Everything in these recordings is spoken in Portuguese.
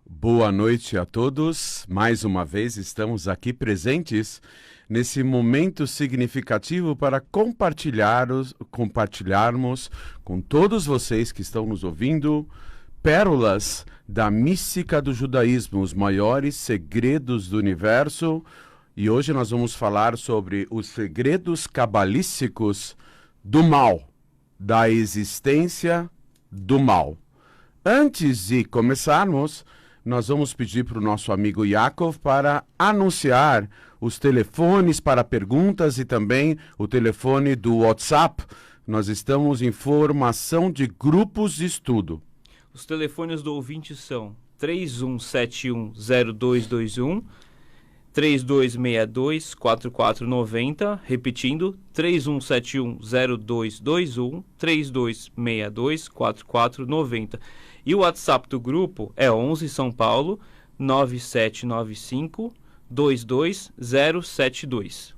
Boa noite a todos. Mais uma vez estamos aqui presentes nesse momento significativo para compartilharmos com todos vocês que estão nos ouvindo pérolas da mística do judaísmo, os maiores segredos do universo. E hoje nós vamos falar sobre os segredos cabalísticos do mal, da existência do mal. Antes de começarmos, nós vamos pedir para o nosso amigo Yaakov para anunciar os telefones para perguntas e também o telefone do WhatsApp. Nós estamos em formação de grupos de estudo. Os telefones do ouvinte são 31710221, 3262-4490, repetindo, 31710221, 3262-4490. E o WhatsApp do grupo é 11 São Paulo 9795-22072.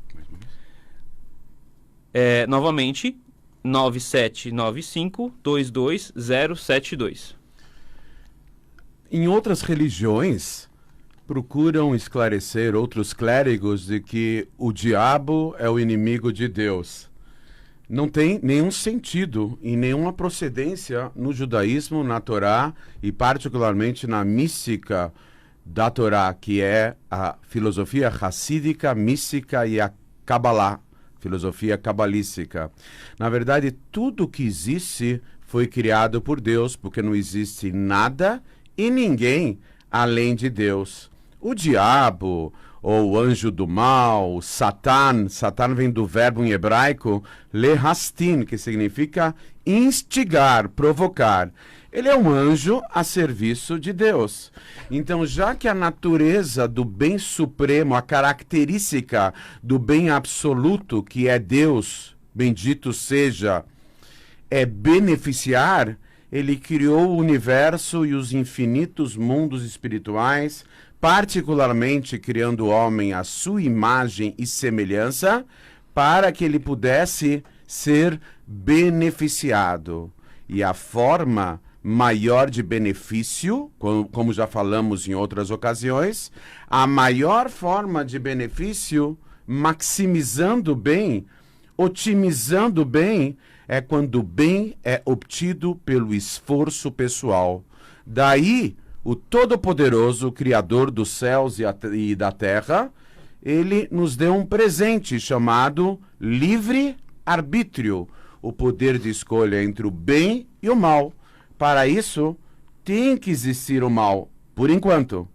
Novamente, 9795-22072. Em outras religiões, procuram esclarecer outros clérigos de que o diabo é o inimigo de Deus. Não tem nenhum sentido e nenhuma procedência no judaísmo, na Torá e particularmente na mística da Torá, que é a filosofia hassídica, mística e a Kabbalah, filosofia cabalística. Na verdade, tudo que existe foi criado por Deus, porque não existe nada e ninguém além de Deus. O diabo, ou o anjo do mal, Satan vem do verbo em hebraico lehastin, que significa instigar, provocar. Ele é um anjo a serviço de Deus. Então, já que a natureza do bem supremo, a característica do bem absoluto, que é Deus, bendito seja, é beneficiar, ele criou o universo e os infinitos mundos espirituais, particularmente criando o homem à sua imagem e semelhança, para que ele pudesse ser beneficiado. E a forma maior de benefício, como já falamos em outras ocasiões, a maior forma de benefício, maximizando o bem, otimizando o bem, é quando o bem é obtido pelo esforço pessoal. Daí, o Todo-Poderoso, Criador dos céus e da terra, ele nos deu um presente chamado livre-arbítrio, o poder de escolha entre o bem e o mal. Para isso, tem que existir o mal, por enquanto.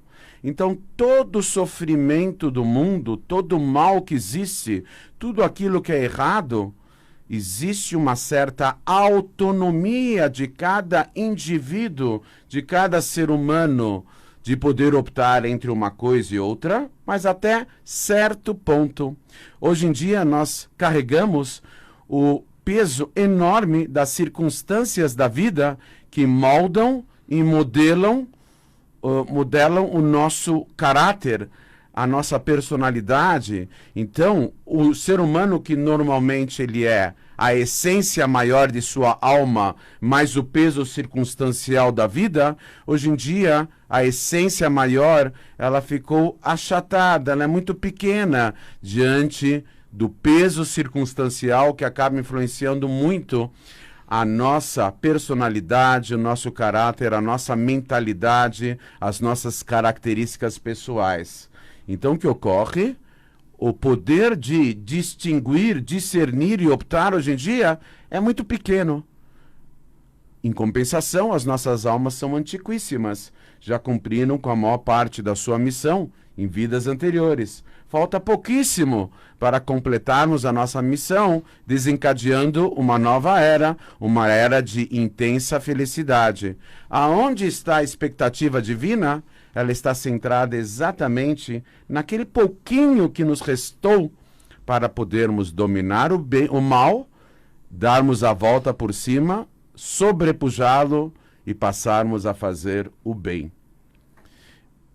Então, todo o sofrimento do mundo, todo o mal que existe, tudo aquilo que é errado, existe uma certa autonomia de cada indivíduo, de cada ser humano, de poder optar entre uma coisa e outra, mas até certo ponto. Hoje em dia, nós carregamos o peso enorme das circunstâncias da vida que moldam e modelam o nosso caráter, a nossa personalidade. Então, o ser humano que normalmente ele é a essência maior de sua alma, mais o peso circunstancial da vida, hoje em dia, a essência maior, ela ficou achatada, ela é muito pequena diante do peso circunstancial que acaba influenciando muito a nossa personalidade, o nosso caráter, a nossa mentalidade, as nossas características pessoais. Então, o que ocorre? O poder de distinguir, discernir e optar hoje em dia é muito pequeno. Em compensação, as nossas almas são antiquíssimas, já cumpriram com a maior parte da sua missão em vidas anteriores. Falta pouquíssimo para completarmos a nossa missão, desencadeando uma nova era, uma era de intensa felicidade. Aonde está a expectativa divina? Ela está centrada exatamente naquele pouquinho que nos restou para podermos dominar o mal, darmos a volta por cima, sobrepujá-lo e passarmos a fazer o bem.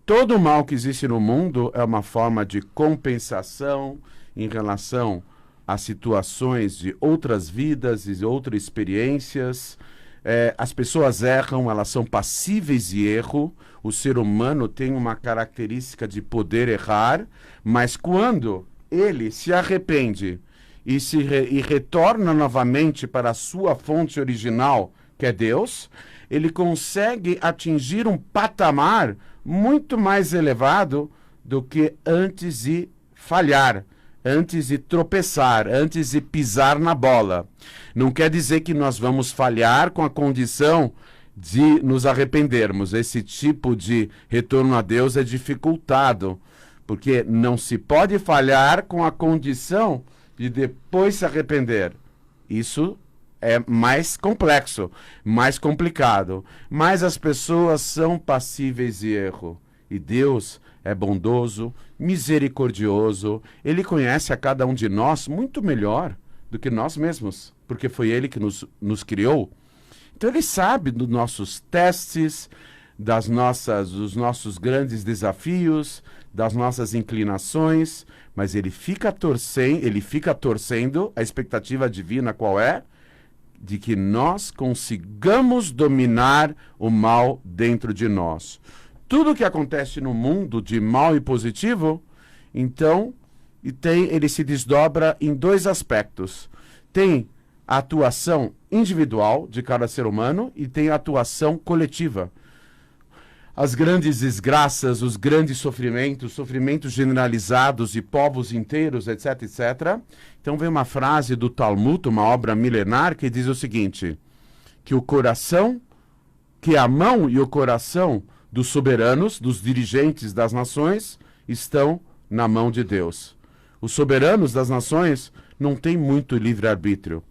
Todo o mal que existe no mundo é uma forma de compensação em relação a situações de outras vidas e outras experiências, As pessoas erram, elas são passíveis de erro. O ser humano tem uma característica de poder errar, mas quando ele se arrepende e retorna novamente para a sua fonte original, que é Deus, ele consegue atingir um patamar muito mais elevado do que antes de falhar, antes de tropeçar, antes de pisar na bola. Não quer dizer que nós vamos falhar com a condição de nos arrependermos. Esse tipo de retorno a Deus é dificultado, porque não se pode falhar com a condição de depois se arrepender. Isso é mais complexo, mais complicado. Mas as pessoas são passíveis de erro. E Deus é bondoso, misericordioso. Ele conhece a cada um de nós muito melhor do que nós mesmos, porque foi Ele que nos criou. Então Ele sabe dos nossos testes, dos nossos grandes desafios, das nossas inclinações, mas Ele fica torcendo, a expectativa divina qual é? De que nós consigamos dominar o mal dentro de nós. Tudo que acontece no mundo de mal e positivo, então, ele se desdobra em dois aspectos. Tem a atuação individual de cada ser humano e tem a atuação coletiva. As grandes desgraças, os grandes sofrimentos generalizados de povos inteiros, etc, etc. Então vem uma frase do Talmud, uma obra milenar, que diz o seguinte, que a mão e o coração dos soberanos, dos dirigentes das nações, estão na mão de Deus. Os soberanos das nações não têm muito livre-arbítrio.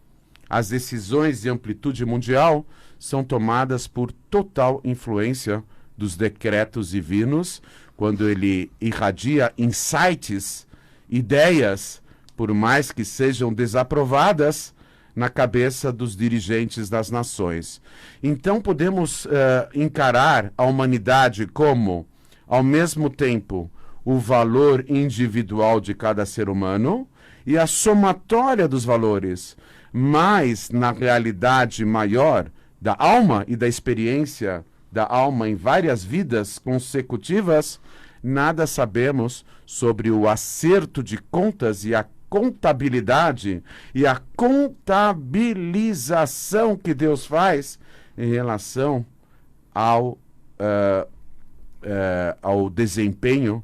As decisões de amplitude mundial são tomadas por total influência dos decretos divinos, quando ele irradia insights, ideias, por mais que sejam desaprovadas, na cabeça dos dirigentes das nações. Então podemos encarar a humanidade como, ao mesmo tempo, o valor individual de cada ser humano e a somatória dos valores, mas na realidade maior da alma e da experiência da alma em várias vidas consecutivas, nada sabemos sobre o acerto de contas e a contabilidade e a contabilização que Deus faz em relação ao desempenho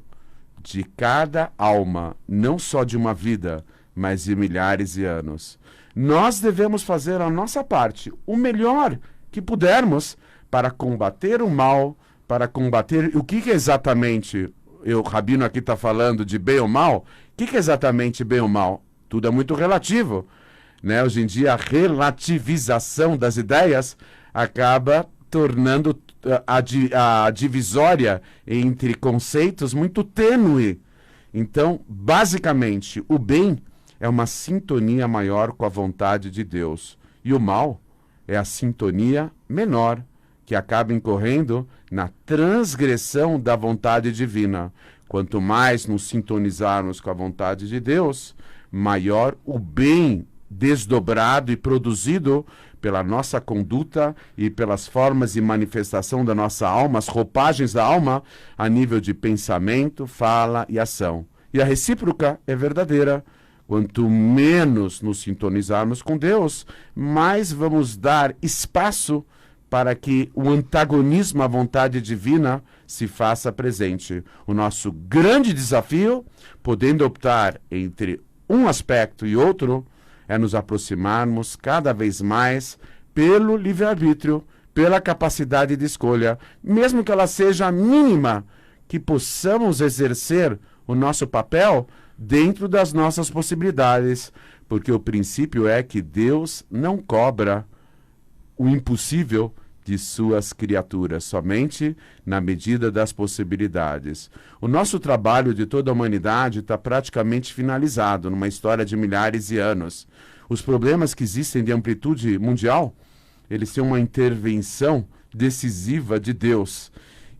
de cada alma, não só de uma vida, mas de milhares de anos. Nós devemos fazer a nossa parte, o melhor que pudermos, para combater o mal, para combater... O que é exatamente... O Rabino aqui está falando de bem ou mal. O que é exatamente bem ou mal? Tudo é muito relativo, né? Hoje em dia, a relativização das ideias acaba tornando a divisória entre conceitos muito tênue. Então, basicamente, o bem é uma sintonia maior com a vontade de Deus. E o mal é a sintonia menor, que acaba incorrendo na transgressão da vontade divina. Quanto mais nos sintonizarmos com a vontade de Deus, maior o bem desdobrado e produzido pela nossa conduta e pelas formas de manifestação da nossa alma, as roupagens da alma, a nível de pensamento, fala e ação. E a recíproca é verdadeira. Quanto menos nos sintonizarmos com Deus, mais vamos dar espaço para que o antagonismo à vontade divina se faça presente. O nosso grande desafio, podendo optar entre um aspecto e outro, é nos aproximarmos cada vez mais pelo livre-arbítrio, pela capacidade de escolha, mesmo que ela seja mínima, que possamos exercer o nosso papel dentro das nossas possibilidades, porque o princípio é que Deus não cobra o impossível de suas criaturas, somente na medida das possibilidades. O nosso trabalho de toda a humanidade está praticamente finalizado, numa história de milhares de anos. Os problemas que existem de amplitude mundial, eles têm uma intervenção decisiva de Deus.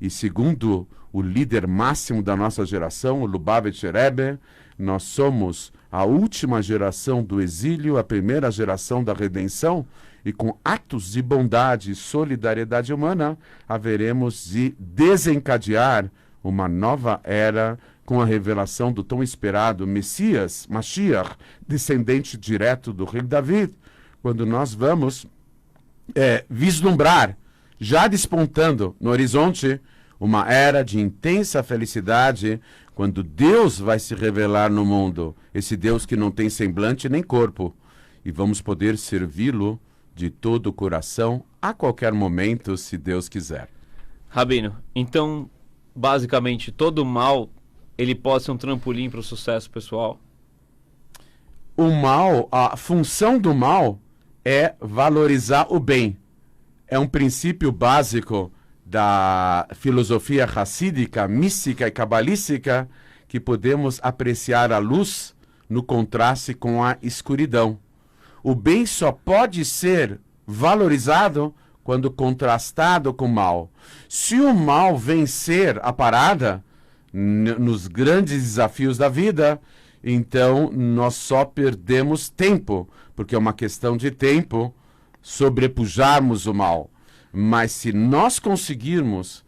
E segundo o líder máximo da nossa geração, o Lubavitch Rebbe, nós somos a última geração do exílio, a primeira geração da redenção, e com atos de bondade e solidariedade humana, haveremos de desencadear uma nova era com a revelação do tão esperado Messias, Mashiach, descendente direto do rei David, quando nós vamos vislumbrar, já despontando no horizonte, uma era de intensa felicidade, quando Deus vai se revelar no mundo, esse Deus que não tem semblante nem corpo, e vamos poder servi-lo de todo o coração a qualquer momento, se Deus quiser. Rabino, então, basicamente, todo mal, ele pode ser um trampolim para o sucesso pessoal? O mal, a função do mal é valorizar o bem. É um princípio básico da filosofia racídica, mística e cabalística, que podemos apreciar a luz no contraste com a escuridão. O bem só pode ser valorizado quando contrastado com o mal. Se o mal vencer a parada nos grandes desafios da vida, então nós só perdemos tempo, porque é uma questão de tempo sobrepujarmos o mal. Mas se nós conseguirmos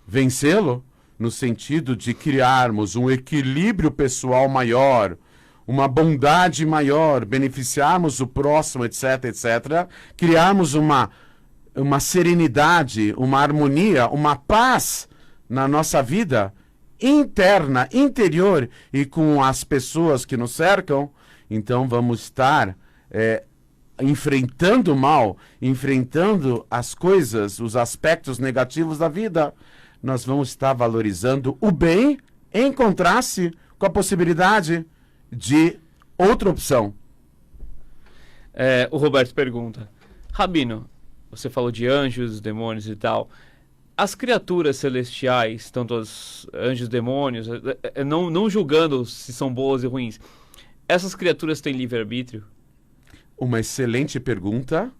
vencê-lo, no sentido de criarmos um equilíbrio pessoal maior, uma bondade maior, beneficiarmos o próximo, etc., etc., criarmos uma serenidade, uma harmonia, uma paz na nossa vida interna, interior e com as pessoas que nos cercam, então vamos estar enfrentando o mal, enfrentando as coisas, os aspectos negativos da vida, nós vamos estar valorizando o bem em contraste com a possibilidade de outra opção. O Roberto pergunta, Rabino, você falou de anjos, demônios e tal, as criaturas celestiais, tanto os anjos, demônios, não julgando se são boas e ruins, essas criaturas têm livre-arbítrio? Uma excelente pergunta.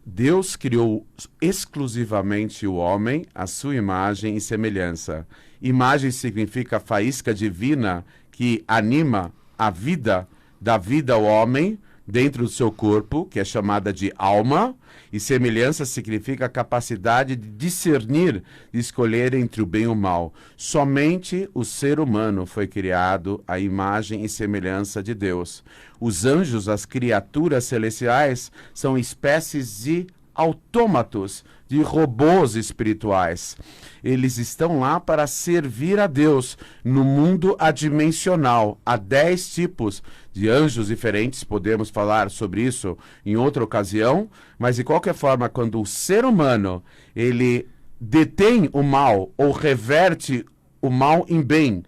Deus criou exclusivamente o homem, à sua imagem e semelhança. Imagem significa faísca divina que anima a vida, dá vida ao homem dentro do seu corpo, que é chamada de alma, e semelhança significa a capacidade de discernir, de escolher entre o bem e o mal. Somente o ser humano foi criado à imagem e semelhança de Deus. Os anjos, as criaturas celestiais, são espécies de autômatos, de robôs espirituais. Eles estão lá para servir a Deus no mundo adimensional. Há 10 tipos de anjos diferentes, podemos falar sobre isso em outra ocasião, mas de qualquer forma, quando o ser humano ele detém o mal ou reverte o mal em bem,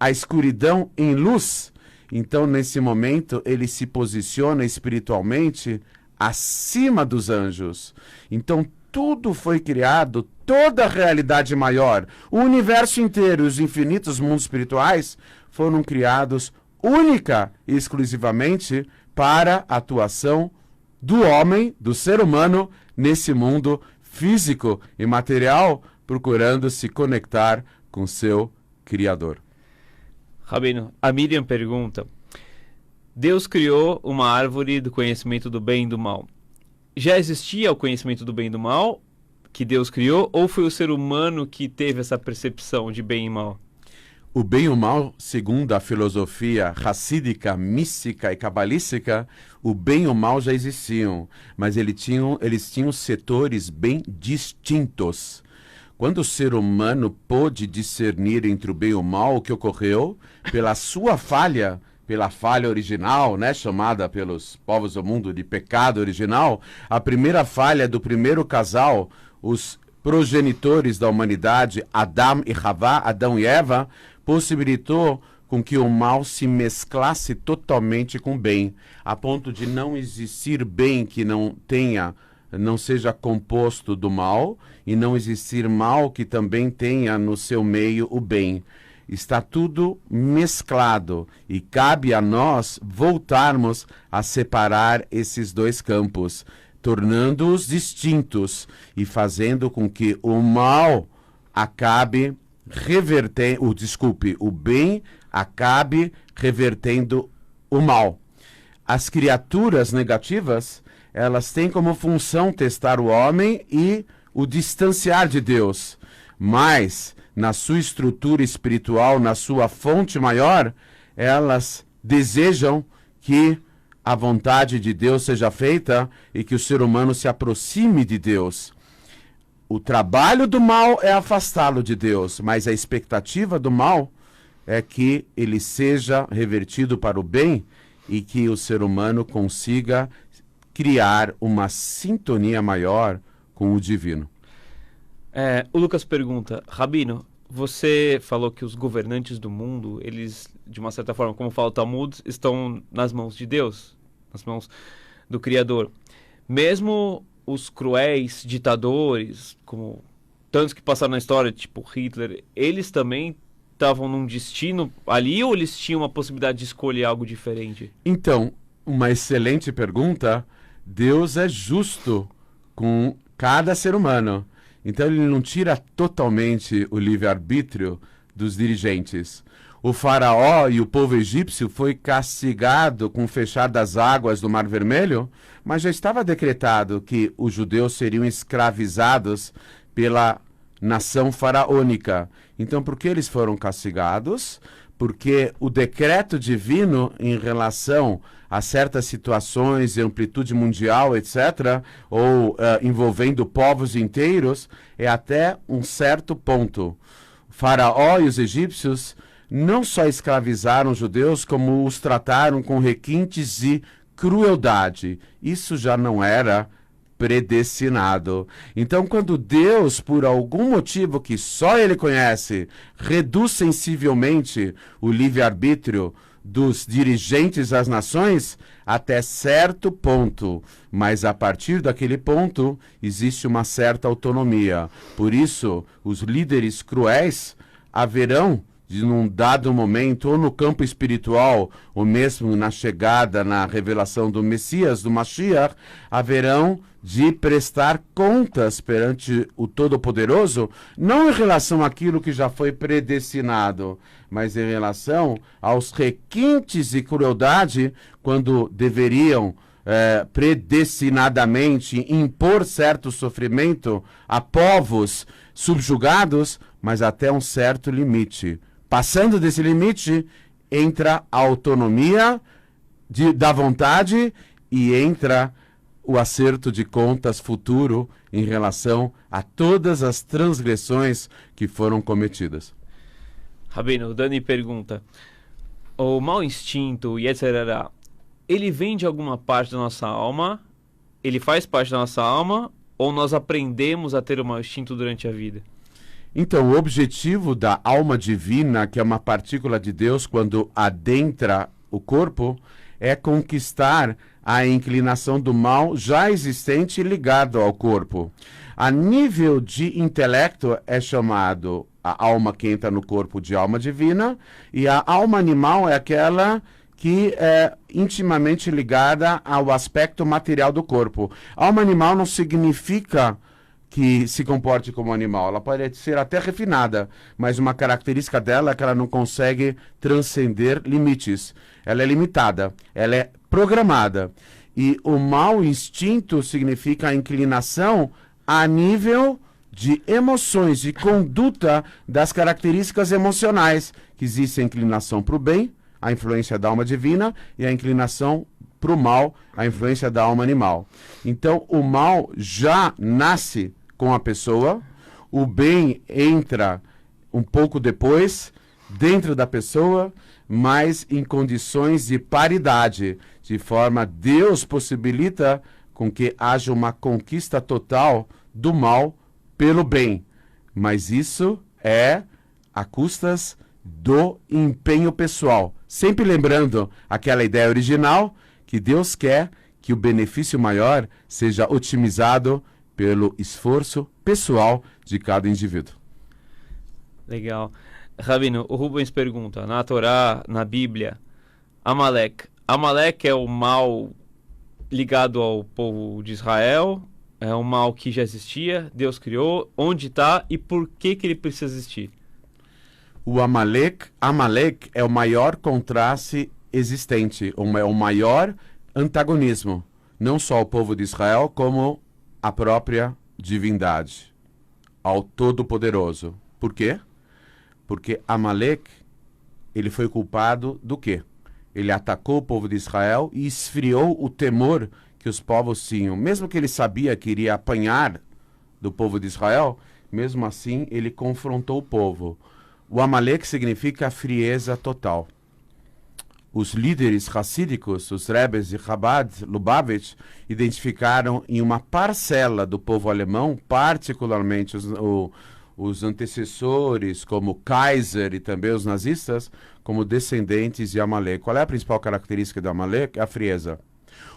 a escuridão em luz, então nesse momento ele se posiciona espiritualmente acima dos anjos. Então tudo foi criado, toda a realidade maior, o universo inteiro e os infinitos mundos espirituais foram criados única e exclusivamente para a atuação do homem, do ser humano, nesse mundo físico e material, procurando se conectar com seu Criador. Rabino, a Miriam pergunta, Deus criou uma árvore do conhecimento do bem e do mal. Já existia o conhecimento do bem e do mal que Deus criou, ou foi o ser humano que teve essa percepção de bem e mal? O bem e o mal, segundo a filosofia racídica, mística e cabalística, o bem e o mal já existiam, mas eles tinham setores bem distintos. Quando o ser humano pôde discernir entre o bem e o mal, o que ocorreu, pela sua falha, pela falha original, né, chamada pelos povos do mundo de pecado original, a primeira falha do primeiro casal, os progenitores da humanidade, Adão e Havá, Adão e Eva, possibilitou com que o mal se mesclasse totalmente com o bem, a ponto de não existir bem que não seja composto do mal, e não existir mal que também tenha no seu meio o bem. Está tudo mesclado e cabe a nós voltarmos a separar esses dois campos, tornando-os distintos e fazendo com que o mal acabe revertendo, o bem acabe revertendo o mal. As criaturas negativas, elas têm como função testar o homem e o distanciar de Deus. Mas, na sua estrutura espiritual, na sua fonte maior, elas desejam que a vontade de Deus seja feita e que o ser humano se aproxime de Deus. O trabalho do mal é afastá-lo de Deus, mas a expectativa do mal é que ele seja revertido para o bem e que o ser humano consiga criar uma sintonia maior com o divino. O Lucas pergunta, Rabino, você falou que os governantes do mundo, eles, de uma certa forma, como fala o Talmud, estão nas mãos de Deus, nas mãos do Criador. Mesmo os cruéis ditadores, como tantos que passaram na história, tipo Hitler, eles também estavam num destino ali ou eles tinham uma possibilidade de escolher algo diferente? Então, uma excelente pergunta. Deus é justo com cada ser humano. Então ele não tira totalmente o livre-arbítrio dos dirigentes. O faraó e o povo egípcio foi castigado com o fechar das águas do Mar Vermelho, mas já estava decretado que os judeus seriam escravizados pela nação faraônica. Então, por que eles foram castigados? Porque o decreto divino em relação a certas situações de amplitude mundial, etc., ou envolvendo povos inteiros, é até um certo ponto. O faraó e os egípcios não só escravizaram os judeus, como os trataram com requintes e crueldade. Isso já não era predestinado. Então, quando Deus, por algum motivo que só Ele conhece, reduz sensivelmente o livre-arbítrio dos dirigentes das nações, até certo ponto, mas a partir daquele ponto existe uma certa autonomia. Por isso, os líderes cruéis haverão de num dado momento, ou no campo espiritual, ou mesmo na chegada, na revelação do Messias, do Mashiach, haverão de prestar contas perante o Todo-Poderoso, não em relação àquilo que já foi predestinado, mas em relação aos requintes e crueldade, quando deveriam predestinadamente impor certo sofrimento a povos subjugados, mas até um certo limite. Passando desse limite, entra a autonomia da vontade e entra o acerto de contas futuro em relação a todas as transgressões que foram cometidas. Rabino, o Dani pergunta, o mau instinto, etc., ele vem de alguma parte da nossa alma? Ele faz parte da nossa alma? Ou nós aprendemos a ter o mau instinto durante a vida? Então, o objetivo da alma divina, que é uma partícula de Deus, quando adentra o corpo, é conquistar a inclinação do mal já existente ligado ao corpo. A nível de intelecto é chamado a alma que entra no corpo de alma divina, e a alma animal é aquela que é intimamente ligada ao aspecto material do corpo. Alma animal não significa que se comporte como animal. Ela pode ser até refinada, mas uma característica dela é que ela não consegue transcender limites. Ela é limitada, ela é programada. E o mau instinto significa a inclinação a nível de emoções, de conduta das características emocionais, que existe a inclinação para o bem, a influência da alma divina, e a inclinação para o mal, a influência da alma animal. Então, o mal já nasce com a pessoa, o bem entra um pouco depois, dentro da pessoa, mas em condições de paridade, de forma Deus possibilita com que haja uma conquista total do mal pelo bem. Mas isso é a custas do empenho pessoal. Sempre lembrando aquela ideia original, que Deus quer que o benefício maior seja otimizado pelo esforço pessoal de cada indivíduo. Legal. Rabino, o Rubens pergunta, na Torá, na Bíblia, Amalek é o mal ligado ao povo de Israel? É um mal que já existia, Deus criou, onde está e por que ele precisa existir? O Amalek é o maior contraste existente, é o maior antagonismo. não só ao povo de Israel, como à própria divindade, ao Todo-Poderoso. Por quê? Porque Amalek, ele foi culpado do quê? Ele atacou o povo de Israel e esfriou o temor que os povos tinham. Mesmo que ele sabia que iria apanhar do povo de Israel, mesmo assim ele confrontou o povo. O Amalek significa frieza total. Os líderes racídicos, os rebes de Chabad, Lubavitch, identificaram em uma parcela do povo alemão, particularmente os antecessores, como Kaiser e também os nazistas, como descendentes de Amalek. Qual é a principal característica de Amalek? A frieza.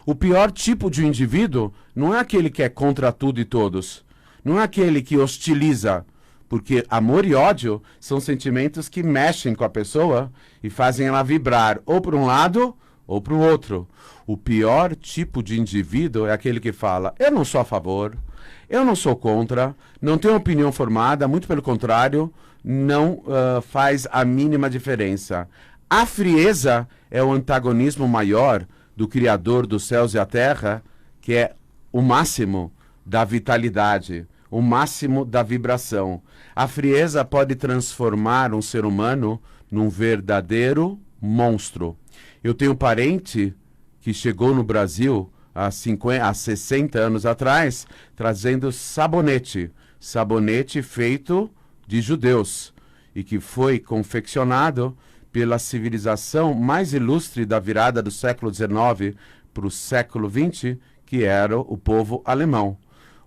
O pior tipo de indivíduo não é aquele que é contra tudo e todos. Não é aquele que hostiliza. Porque amor e ódio são sentimentos que mexem com a pessoa e fazem ela vibrar ou para um lado ou para o outro. O pior tipo de indivíduo é aquele que fala: eu não sou a favor, eu não sou contra, não tenho opinião formada, muito pelo contrário, não faz a mínima diferença. A frieza é o antagonismo maior do Criador dos céus e a terra, que é o máximo da vitalidade, o máximo da vibração. A frieza pode transformar um ser humano num verdadeiro monstro. Eu tenho um parente que chegou no Brasil há 60 anos atrás, trazendo sabonete feito de judeus, e que foi confeccionado pela civilização mais ilustre da virada do século XIX para o século XX, que era o povo alemão.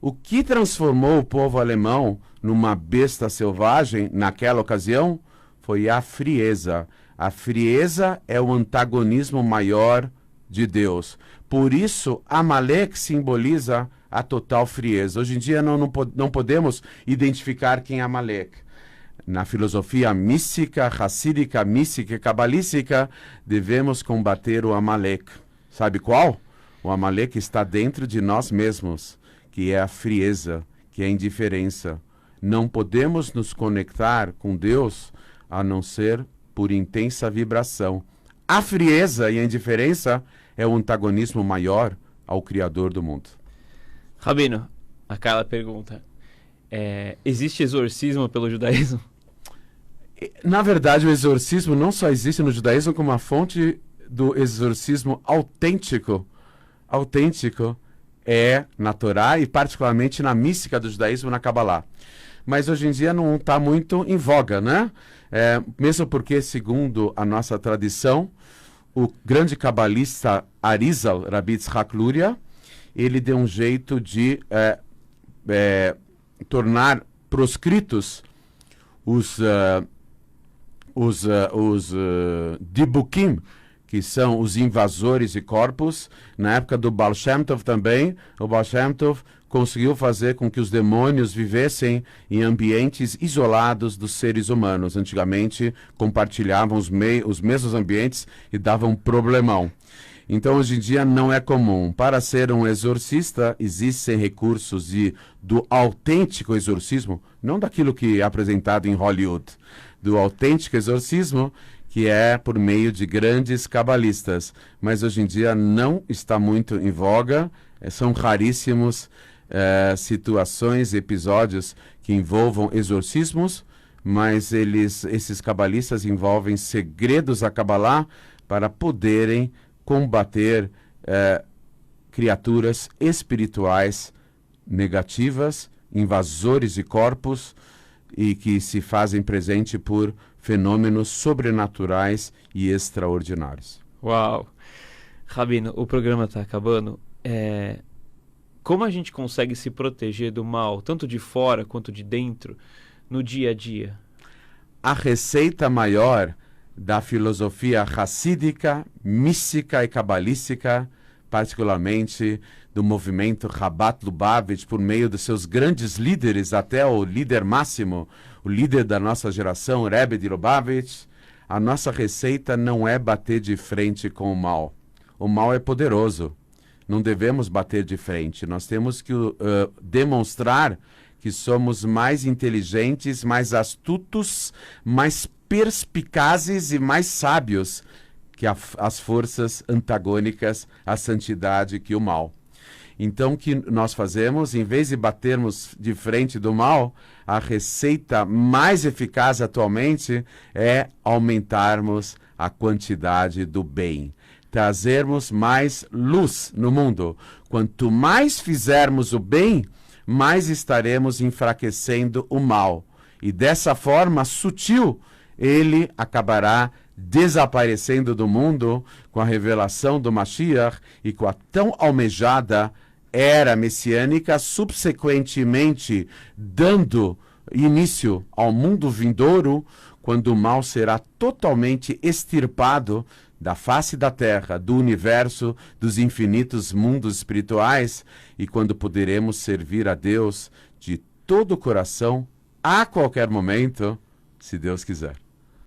O que transformou o povo alemão numa besta selvagem naquela ocasião foi a frieza. A frieza é o antagonismo maior de Deus. Por isso, Amalek simboliza a total frieza. Hoje em dia não podemos identificar quem é Amalek. Na filosofia mística, racídica, mística e cabalística, devemos combater o Amalek. Sabe qual? O Amalek está dentro de nós mesmos, que é a frieza, que é a indiferença. Não podemos nos conectar com Deus a não ser por intensa vibração. A frieza e a indiferença é o antagonismo maior ao Criador do mundo. Rabino, aquela pergunta: existe exorcismo pelo judaísmo? Na verdade, o exorcismo não só existe no judaísmo, como a fonte do exorcismo autêntico é na Torá e particularmente na mística do judaísmo, na Kabbalah. Mas hoje em dia não está muito em voga, né? Mesmo porque, segundo a nossa tradição, o grande cabalista Arizal, Rabbi Yitzhak Luria, ele deu um jeito de tornar proscritos os dibukim, que são os invasores de corpos. Na época do Baal Shem Tov também, o Baal Shem Tov conseguiu fazer com que os demônios vivessem em ambientes isolados dos seres humanos. Antigamente, compartilhavam os mesmos ambientes e davam problemão. Então, hoje em dia, não é comum. Para ser um exorcista, existem recursos do autêntico exorcismo, não daquilo que é apresentado em Hollywood, do autêntico exorcismo, que é por meio de grandes cabalistas. Mas hoje em dia não está muito em voga, são raríssimos situações, episódios que envolvam exorcismos, mas esses cabalistas envolvem segredos da Kabbalah para poderem combater criaturas espirituais negativas, invasores de corpos, e que se fazem presente por fenômenos sobrenaturais e extraordinários. Uau! Rabino, o programa está acabando. Como a gente consegue se proteger do mal, tanto de fora quanto de dentro, no dia a dia? A receita maior da filosofia racídica, mística e cabalística, particularmente do movimento Chabad Lubavitch, por meio dos seus grandes líderes, até o líder máximo, o líder da nossa geração, Rebbe de Lubavitch, a nossa receita não é bater de frente com o mal. O mal é poderoso. Não devemos bater de frente. Nós temos que demonstrar que somos mais inteligentes, mais astutos, mais perspicazes e mais sábios que as forças antagônicas à santidade, que o mal. Então, o que nós fazemos, em vez de batermos de frente do mal, a receita mais eficaz atualmente é aumentarmos a quantidade do bem, trazermos mais luz no mundo. Quanto mais fizermos o bem, mais estaremos enfraquecendo o mal. E dessa forma sutil, ele acabará desaparecendo do mundo com a revelação do Mashiach e com a tão almejada era messiânica, subsequentemente dando início ao mundo vindouro, quando o mal será totalmente extirpado da face da terra, do universo, dos infinitos mundos espirituais, e quando poderemos servir a Deus de todo o coração, a qualquer momento, se Deus quiser.